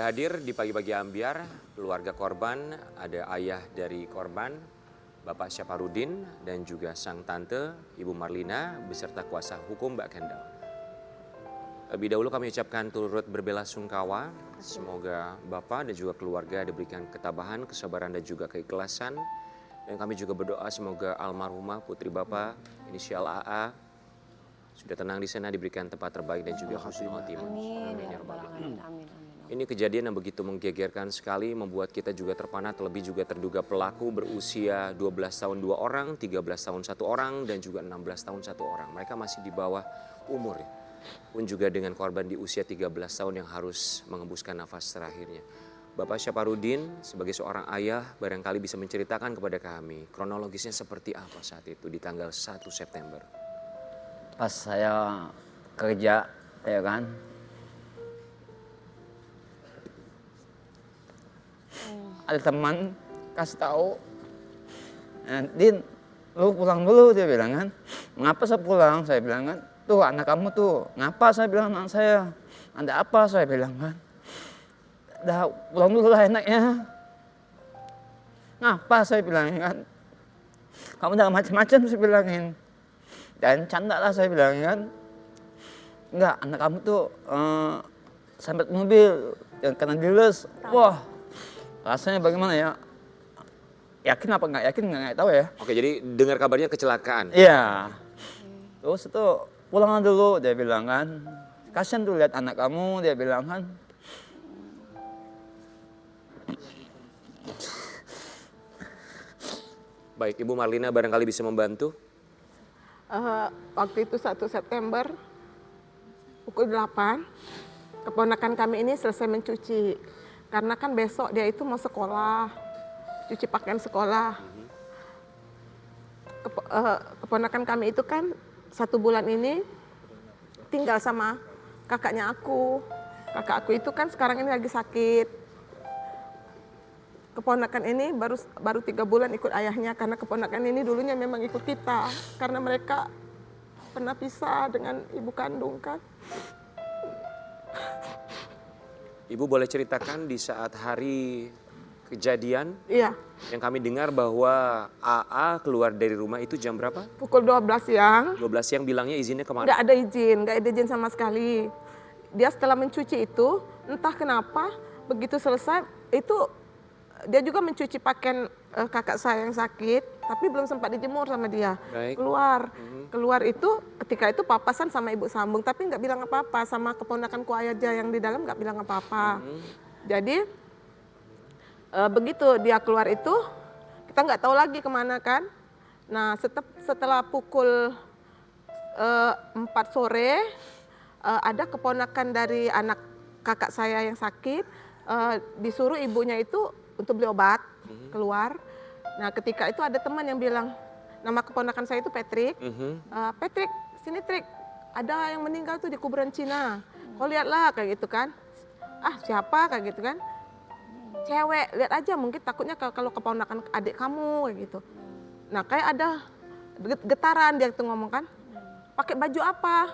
Sudah hadir di pagi-pagi ambiar, keluarga korban, ada ayah dari korban, Bapak Syaparudin, dan juga sang tante, Ibu Marlina, beserta kuasa hukum Mbak Kendall. Lebih dahulu kami ucapkan turut berbelasungkawa, semoga Bapak dan juga keluarga diberikan ketabahan, kesabaran, dan juga keikhlasan. Dan kami juga berdoa semoga almarhumah putri Bapak, inisial AA, sudah tenang di sana, diberikan tempat terbaik dan juga husnul khotimah. Amin. Amin, Ya ya Rabbal Rabbal Alamin. Alamin. Amin. Amin. Ini kejadian yang begitu menggegerkan sekali, membuat kita juga terpana, terlebih juga terduga pelaku berusia 12 tahun 2 orang, 13 tahun 1 orang, dan juga 16 tahun 1 orang. Mereka masih di bawah umur ya. Pun juga dengan korban di usia 13 tahun yang harus mengembuskan nafas terakhirnya. Bapak Syaparudin sebagai seorang ayah barangkali bisa menceritakan kepada kami kronologisnya seperti apa saat itu di tanggal 1 September. Pas saya kerja, ya kan, ada teman kasih tahu, Din, lu pulang dulu, dia bilang kan. Ngapa saya pulang? Saya bilang kan, tuh anak kamu tuh. Ngapa? Saya bilang anak saya. Ada apa? Saya bilang kan. Dah pulang dulu lah enaknya. Ngapa? Saya bilang kan. Kamu udah macam-macam, saya bilangin. Dan canda lah saya bilang kan. Enggak, anak kamu tuh sampai mobil yang kena diles. Wah, rasanya bagaimana ya? Yakin apa nggak yakin nggak tahu ya. Oke, jadi dengar kabarnya kecelakaan. Iya. Terus itu pulang dulu, dia bilang kan. Kasian tuh lihat anak kamu, dia bilang kan. Baik, Ibu Marlina barangkali bisa membantu. Waktu itu 1 September pukul 8, keponakan kami ini selesai mencuci. Karena kan besok dia itu mau sekolah, cuci pakaian sekolah. Keponakan kami itu kan 1 bulan ini tinggal sama kakaknya aku. Kakak aku itu kan sekarang ini lagi sakit. Keponakan ini baru 3 bulan ikut ayahnya, karena keponakan ini dulunya memang ikut kita. Karena mereka pernah pisah dengan ibu kandung kan. Ibu boleh ceritakan di saat hari kejadian? Iya, Yang kami dengar bahwa AA keluar dari rumah itu jam berapa? pukul 12 siang. 12 siang bilangnya izinnya kemana? Nggak ada izin sama sekali. Dia setelah mencuci itu, entah kenapa begitu selesai itu dia juga mencuci pakaian kakak saya yang sakit, tapi belum sempat dijemur sama dia. Baik. Keluar itu ketika itu papasan sama ibu sambung, tapi nggak bilang apa-apa sama keponakanku aja yang di dalam nggak bilang apa-apa. Jadi begitu dia keluar itu kita nggak tahu lagi kemana kan. Nah setelah pukul 4 sore ada keponakan dari anak kakak saya yang sakit disuruh ibunya itu untuk beli obat keluar. Nah ketika itu ada teman yang bilang, nama keponakan saya itu Patrick. Patrick, sini Trik, ada yang meninggal tuh di kuburan Cina. Kau lihatlah kayak gitu kan. Ah siapa kayak gitu kan. Cewek, lihat aja mungkin takutnya kalau keponakan adik kamu kayak gitu. Nah kayak ada getaran dia tuh ngomong kan. Pakai baju apa?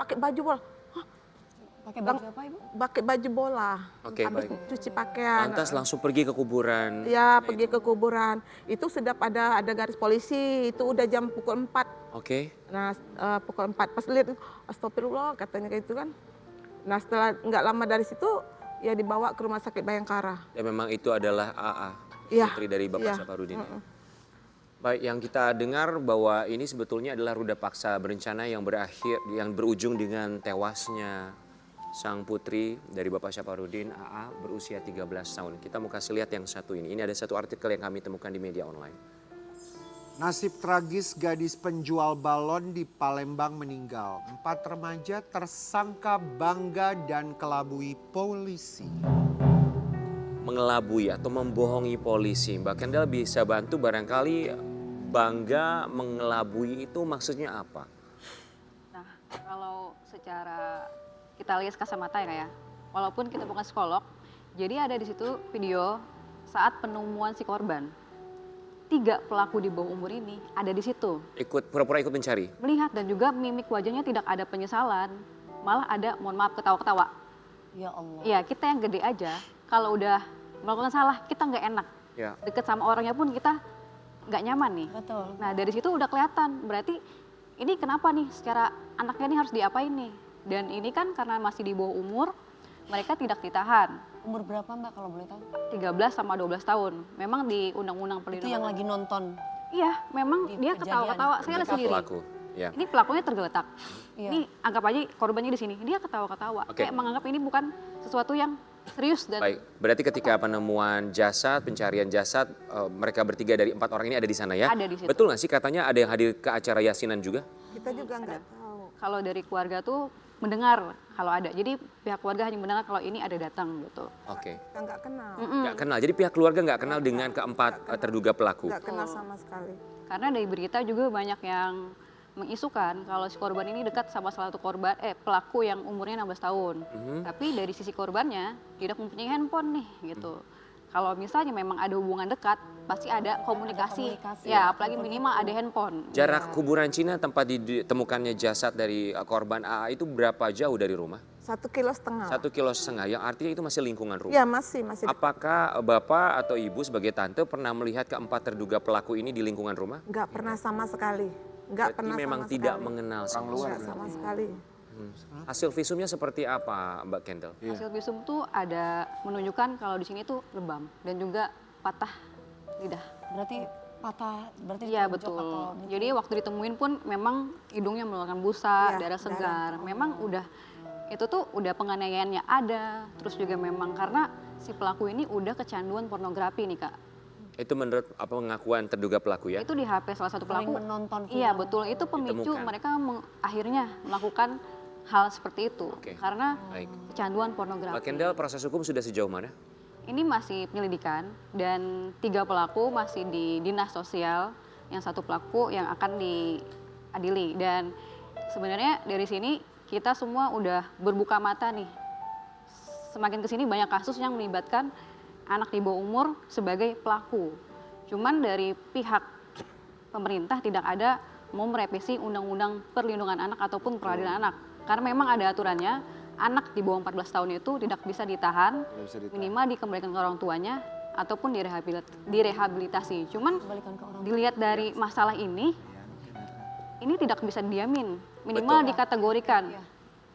Pakai baju bola. Pakai baju apa Ibu? Pakai baju bola. Oke, Habis baik. cuci pakaian. Lantas langsung pergi ke kuburan. Ya pergi ke kuburan. Itu sudah ada garis polisi. Itu udah jam pukul 4. Oke. Nah pukul 4 pas lihat, astagfirullah katanya kayak gitu kan. Nah setelah nggak lama dari situ ya dibawa ke rumah sakit Bayangkara. Dan memang itu adalah AA, Iya, putri dari Bapak iya. Syaparudin. Baik, yang kita dengar bahwa ini sebetulnya adalah ruda paksa berencana yang berujung dengan tewasnya sang putri dari Bapak Syaparudin, AA, berusia 13 tahun. Kita mau kasih lihat yang satu ini. Ini ada satu artikel yang kami temukan di media online. Nasib tragis gadis penjual balon di Palembang meninggal. 4 remaja tersangka bangga dan kelabui polisi. Mengelabui atau membohongi polisi. Mbak Kendall bisa bantu barangkali bangga mengelabui itu maksudnya apa? Nah, kalau secara kita lihat kasat mata ya, walaupun kita bukan psikolog, jadi ada di situ video saat penemuan si korban. 3 pelaku di bawah umur ini ada di situ. Pura-pura ikut mencari? Melihat dan juga mimik wajahnya tidak ada penyesalan, malah ada, mohon maaf, ketawa-ketawa. Ya Allah. Iya, kita yang gede aja kalau udah melakukan salah kita nggak enak. Ya. Deket sama orangnya pun kita nggak nyaman nih. Betul. Nah dari situ udah kelihatan, berarti ini kenapa nih secara anaknya nih harus diapain nih. Dan ini kan karena masih di bawah umur, mereka tidak ditahan. Umur berapa Mbak kalau boleh tahu? 13 sama 12 tahun. Memang di Undang-Undang Itu Perlindungan. yang lagi nonton. Iya, memang Di dia kejadian. ketawa-ketawa. Saya lihat Mereka sendiri. pelaku. Ya. Ini pelakunya tergeletak. Iya. Ini anggap aja korbannya di sini. Dia ketawa-ketawa. Oke. Kayak menganggap ini bukan sesuatu yang serius dan Baik, berarti ketika penemuan jasad, pencarian jasad, mereka bertiga dari 4 orang ini ada di sana ya? Ada di situ. Betul nggak sih katanya ada yang hadir ke acara yasinan juga? Kita juga nggak tahu. kalau dari keluarga tuh mendengar kalau ada. Jadi pihak keluarga hanya mendengar kalau ini ada datang gitu. Oke, Kita nggak kenal. nggak kenal. Jadi pihak keluarga nggak kenal dengan keempat terduga pelaku. Nggak kenal sama sekali. Karena dari berita juga banyak yang mengisukan kalau si korban ini dekat sama salah satu pelaku yang umurnya 16 tahun. Tapi dari sisi korbannya tidak mempunyai handphone nih gitu. Kalau misalnya memang ada hubungan dekat, pasti ada komunikasi. komunikasi. Ya, apalagi minimal ada handphone. Jarak kuburan Cina tempat ditemukannya jasad dari korban AA itu berapa jauh dari rumah? 1,5 kilo. 1,5 kilo, yang artinya itu masih lingkungan rumah. Ya masih. Apakah Bapak atau Ibu sebagai tante pernah melihat keempat terduga pelaku ini di lingkungan rumah? Nggak pernah sama sekali. Nggak Berarti pernah memang sama tidak sekali. mengenal sama Nggak sama sekali. Hasil visumnya seperti apa, Mbak Kendall? Hasil visum tuh ada menunjukkan kalau di sini tuh lebam dan juga patah lidah. Berarti patah, berarti Iya ditonjok betul. atau gitu. Jadi waktu ditemuin pun memang hidungnya mengeluarkan busa, Iya, darah segar. Memang udah itu tuh udah penganiayaannya ada. Terus juga memang karena si pelaku ini udah kecanduan pornografi nih Kak. Itu menurut pengakuan terduga pelaku ya? Itu di HP salah satu Sering pelaku. menonton Iya film. betul. Itu pemicu Ditemukan. mereka akhirnya melakukan hal seperti itu. Oke. Karena Baik. kecanduan Mbak pornografi. Kendall, proses hukum sudah sejauh mana? Ini masih penyelidikan dan 3 pelaku masih di dinas sosial, yang 1 pelaku yang akan diadili. Dan sebenarnya dari sini kita semua udah berbuka mata nih. Semakin kesini banyak kasus yang melibatkan anak di bawah umur sebagai pelaku. Cuman dari pihak pemerintah tidak ada mau merevisi Undang-Undang Perlindungan Anak ataupun Peradilan Anak. Karena memang ada aturannya, anak di bawah 14 tahun itu tidak bisa ditahan, minimal dikembalikan ke orang tuanya ataupun direhabilitasi. Cuman Kembalikan ke orang. dilihat dari masalah ini tidak bisa didiamin. Minimal dikategorikan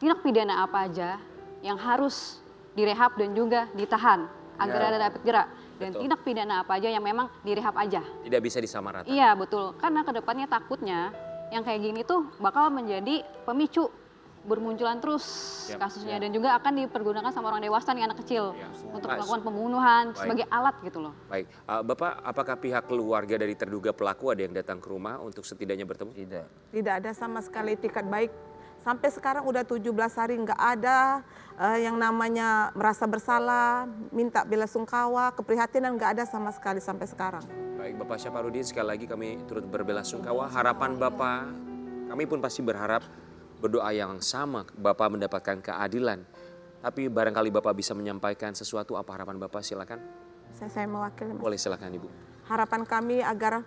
tindak pidana apa aja yang harus direhab dan juga ditahan agar ada efek jerak. Dan Betul. tindak pidana apa aja yang memang direhab aja. Tidak bisa disamaratakan. Iya betul, karena kedepannya takutnya yang kayak gini tuh bakal menjadi pemicu bermunculan terus Yap, kasusnya dan juga akan dipergunakan sama orang dewasa nih anak kecil untuk Mas. melakukan pembunuhan Baik. sebagai alat gitu loh. Baik, Bapak, apakah pihak keluarga dari terduga pelaku ada yang datang ke rumah untuk setidaknya bertemu? Tidak. Tidak ada sama sekali itikat baik. Sampai sekarang udah 17 hari nggak ada yang namanya merasa bersalah, minta bela sungkawa, keprihatinan nggak ada sama sekali sampai sekarang. Baik, Bapak Syaparudin, sekali lagi kami turut berbela-sungkawa. Harapan Bapak, kami pun pasti berharap berdoa yang sama, Bapak mendapatkan keadilan. Tapi barangkali Bapak bisa menyampaikan sesuatu, apa harapan Bapak? Silakan. Saya mewakili. Mas. Boleh silakan Ibu. Harapan kami agar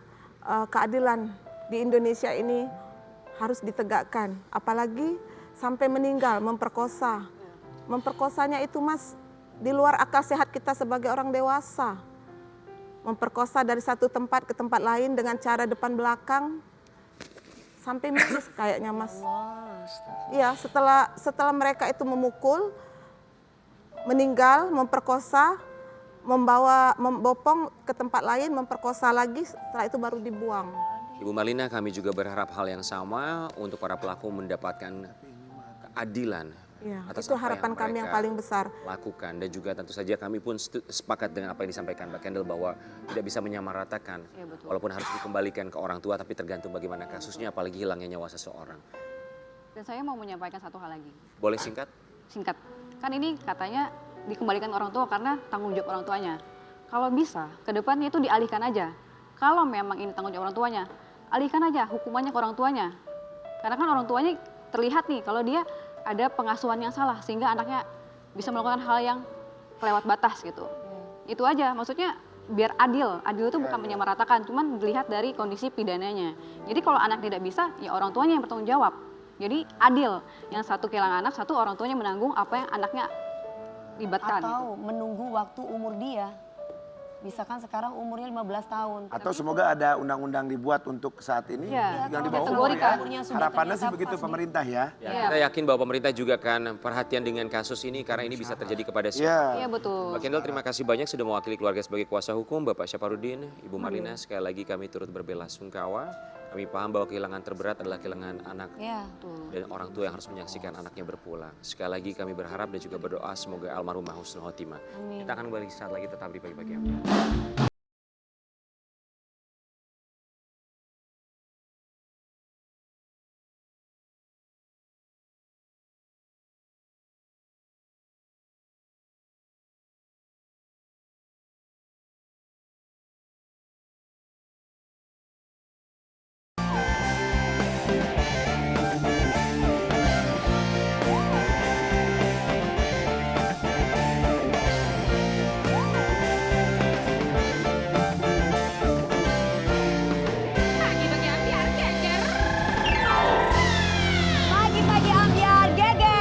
keadilan di Indonesia ini harus ditegakkan. Apalagi sampai meninggal, memperkosa. Memperkosanya itu Mas, di luar akal sehat kita sebagai orang dewasa. Memperkosa dari satu tempat ke tempat lain dengan cara depan belakang. Sampai miris kayaknya Mas. Iya, setelah mereka itu memukul, meninggal, memperkosa, membopong ke tempat lain, memperkosa lagi, setelah itu baru dibuang. Ibu Marlina, kami juga berharap hal yang sama untuk para pelaku mendapatkan keadilan Ya, atas itu apa harapan kami yang mereka paling besar. lakukan. Dan juga tentu saja kami pun sepakat dengan apa yang disampaikan Mbak Kendall bahwa tidak bisa menyamaratakan. Iya, betul. Walaupun harus dikembalikan ke orang tua, tapi tergantung bagaimana kasusnya, apalagi hilangnya nyawa seseorang. Dan saya mau menyampaikan satu hal lagi, Boleh singkat? singkat. Kan ini katanya dikembalikan orang tua karena tanggung jawab orang tuanya. Kalau bisa, ke depannya itu dialihkan aja. Kalau memang ini tanggung jawab orang tuanya, alihkan aja hukumannya ke orang tuanya. Karena kan orang tuanya terlihat nih kalau dia ada pengasuhan yang salah sehingga anaknya bisa melakukan hal yang kelewat batas gitu. Itu aja, maksudnya biar adil. Adil itu bukan menyamaratakan, cuman dilihat dari kondisi pidananya. Jadi kalau anak tidak bisa, ya orang tuanya yang bertanggung jawab. Jadi adil, yang satu kehilangan anak, satu orang tuanya menanggung apa yang anaknya libatkan Atau gitu. menunggu waktu umur dia. Misalkan sekarang umurnya 15 tahun. Atau semoga ada undang-undang dibuat untuk saat ini Iya, yang di kalau bawah ada umur ya. umurnya sudah Harapannya sih ternyata begitu pas pemerintah ya. Ya, Iya. kita yakin bahwa pemerintah juga akan perhatian dengan kasus ini karena ini bisa terjadi kepada siapa. Iya. Iya betul. Mbak Kendall, terima kasih banyak sudah mewakili keluarga sebagai kuasa hukum. Bapak Syaparudin, Ibu Marlina, sekali lagi kami turut berbelasungkawa. Kami paham bahwa kehilangan terberat adalah kehilangan anak Ya. dan orang tua yang harus menyaksikan anaknya berpulang. Sekali lagi kami berharap dan juga berdoa semoga almarhumah husnul khotimah. Amin. Kita akan kembali saat lagi tetap di pagi-pagi Ambiar. Pagi-pagi Ambiar geger.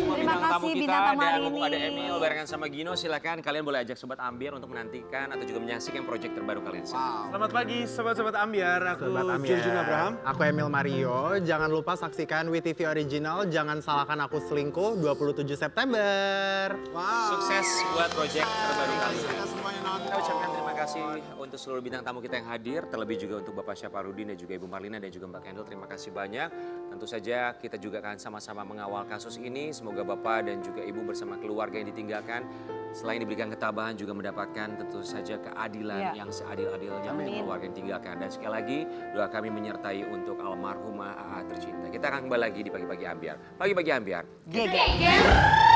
Terima kasih bintang tamu hari mumpung ini. ada Emil barengan sama Gino, silakan kalian boleh ajak Sobat Ambiar untuk menantikan atau juga menyaksikan proyek terbaru kalian. Selamat pagi sobat-sobat Ambiar, aku Sobat Ambiar. Jurjun Abraham. Aku Emil Mario. Jangan lupa saksikan WeTV Original Jangan Salahkan Aku Selingkuh 27 September. Sukses buat proyek terbaru kalian. Kita ucapkan terima kasih untuk seluruh bintang tamu kita yang hadir, terlebih juga untuk Bapak Syaparudin dan juga Ibu Marlina dan juga Mbak Kendall. Terima kasih banyak. Tentu saja kita juga akan sama-sama mengawal kasus ini. Semoga Bapak dan juga Ibu bersama keluarga yang ditinggalkan selain diberikan ketabahan juga mendapatkan tentu saja keadilan yang seadil-adilnya untuk keluarga yang ditinggalkan. Dan sekali lagi doa kami menyertai untuk almarhumah AA tercinta. Kita akan kembali lagi di Pagi-Pagi Ambiar. Pagi-Pagi Ambiar. Geger.